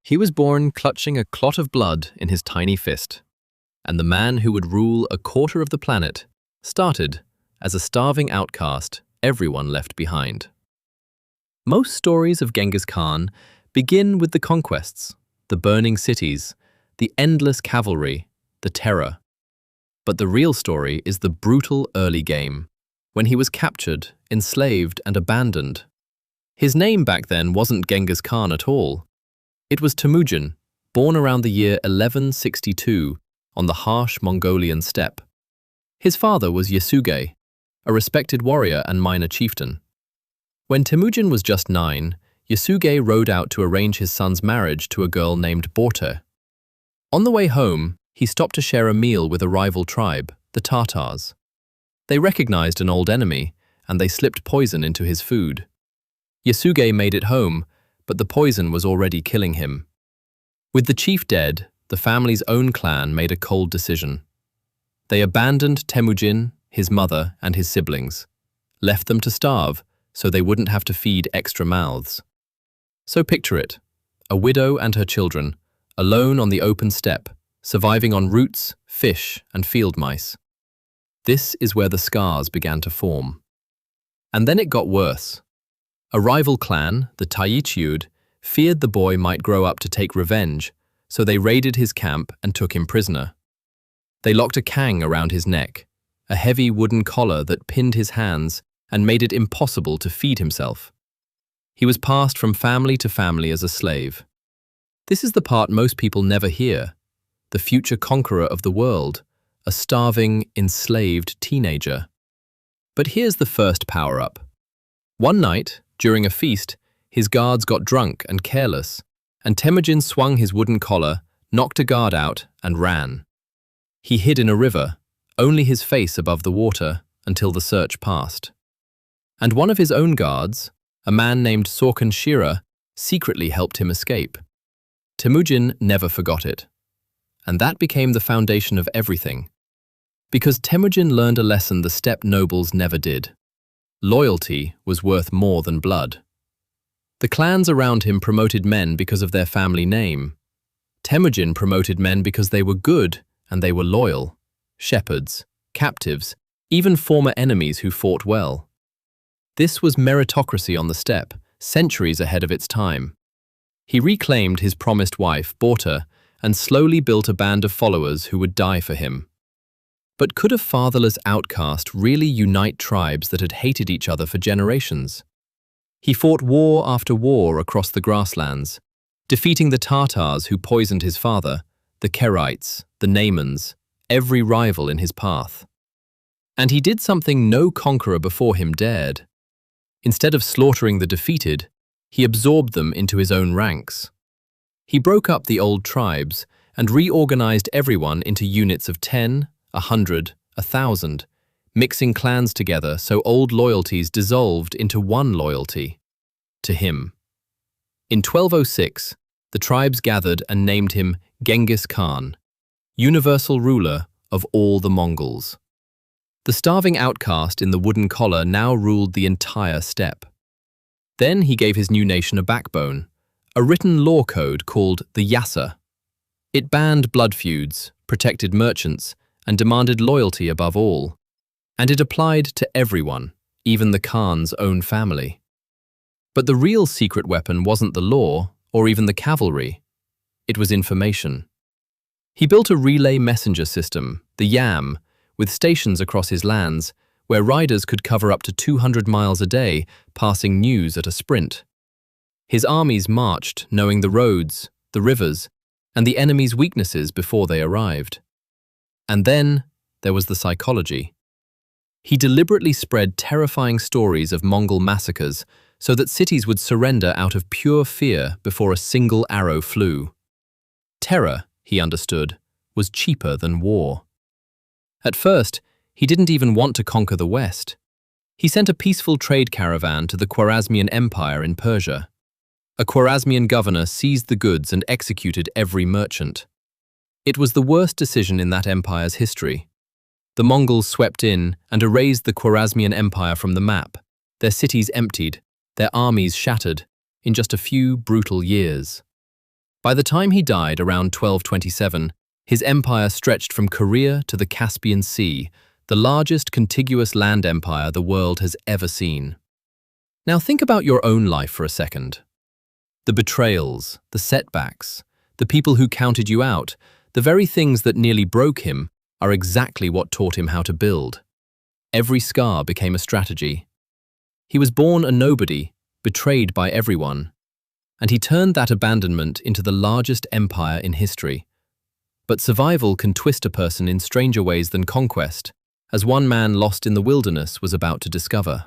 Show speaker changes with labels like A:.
A: He was born clutching a clot of blood in his tiny fist, and the man who would rule a quarter of the planet started as a starving outcast everyone left behind. Most stories of Genghis Khan begin with the conquests, the burning cities, the endless cavalry, the terror. But the real story is the brutal early game, when he was captured, enslaved, and abandoned. His name back then wasn't Genghis Khan at all. It was Temujin, born around the year 1162 on the harsh Mongolian steppe. His father was Yasuge, a respected warrior and minor chieftain. When Temujin was just 9, Yasuge rode out to arrange his son's marriage to a girl named Borte. On the way home, he stopped to share a meal with a rival tribe, the Tatars. They recognized an old enemy, and they slipped poison into his food. Yasuge made it home, but the poison was already killing him. With the chief dead, the family's own clan made a cold decision. They abandoned Temujin, his mother, and his siblings, left them to starve so they wouldn't have to feed extra mouths. So picture it, a widow and her children, alone on the open steppe, surviving on roots, fish, and field mice. This is where the scars began to form. And then it got worse. A rival clan, the Taichiud, feared the boy might grow up to take revenge, so they raided his camp and took him prisoner. They locked a kang around his neck, a heavy wooden collar that pinned his hands and made it impossible to feed himself. He was passed from family to family as a slave. This is the part most people never hear. The future conqueror of the world, a starving, enslaved teenager. But here's the first power-up. One night, during a feast, his guards got drunk and careless, and Temujin swung his wooden collar, knocked a guard out, and ran. He hid in a river, only his face above the water, until the search passed. And one of his own guards, a man named Sorkan Shira, secretly helped him escape. Temujin never forgot it. And that became the foundation of everything. Because Temujin learned a lesson the steppe nobles never did. Loyalty was worth more than blood. The clans around him promoted men because of their family name. Temujin promoted men because they were good and they were loyal. Shepherds, captives, even former enemies who fought well. This was meritocracy on the steppe, centuries ahead of its time. He reclaimed his promised wife, Borte, and slowly built a band of followers who would die for him. But could a fatherless outcast really unite tribes that had hated each other for generations? He fought war after war across the grasslands, defeating the Tatars who poisoned his father, the Kerites, the Naimans, every rival in his path. And he did something no conqueror before him dared. Instead of slaughtering the defeated, he absorbed them into his own ranks. He broke up the old tribes and reorganized everyone into units of 10, 100, 1,000, mixing clans together so old loyalties dissolved into one loyalty, to him. In 1206, the tribes gathered and named him Genghis Khan, universal ruler of all the Mongols. The starving outcast in the wooden collar now ruled the entire steppe. Then he gave his new nation a backbone, a written law code called the Yassa. It banned blood feuds, protected merchants, and demanded loyalty above all. And it applied to everyone, even the Khan's own family. But the real secret weapon wasn't the law or even the cavalry. It was information. He built a relay messenger system, the YAM, with stations across his lands where riders could cover up to 200 miles a day, passing news at a sprint. His armies marched knowing the roads, the rivers, and the enemy's weaknesses before they arrived. And then there was the psychology. He deliberately spread terrifying stories of Mongol massacres so that cities would surrender out of pure fear before a single arrow flew. Terror, he understood, was cheaper than war. At first, he didn't even want to conquer the West. He sent a peaceful trade caravan to the Khwarezmian Empire in Persia. A Khwarezmian governor seized the goods and executed every merchant. It was the worst decision in that empire's history. The Mongols swept in and erased the Khwarezmian Empire from the map, their cities emptied, their armies shattered, in just a few brutal years. By the time he died around 1227, his empire stretched from Korea to the Caspian Sea, the largest contiguous land empire the world has ever seen. Now think about your own life for a second. The betrayals, the setbacks, the people who counted you out, the very things that nearly broke him are exactly what taught him how to build. Every scar became a strategy. He was born a nobody, betrayed by everyone, and he turned that abandonment into the largest empire in history. But survival can twist a person in stranger ways than conquest, as one man lost in the wilderness was about to discover.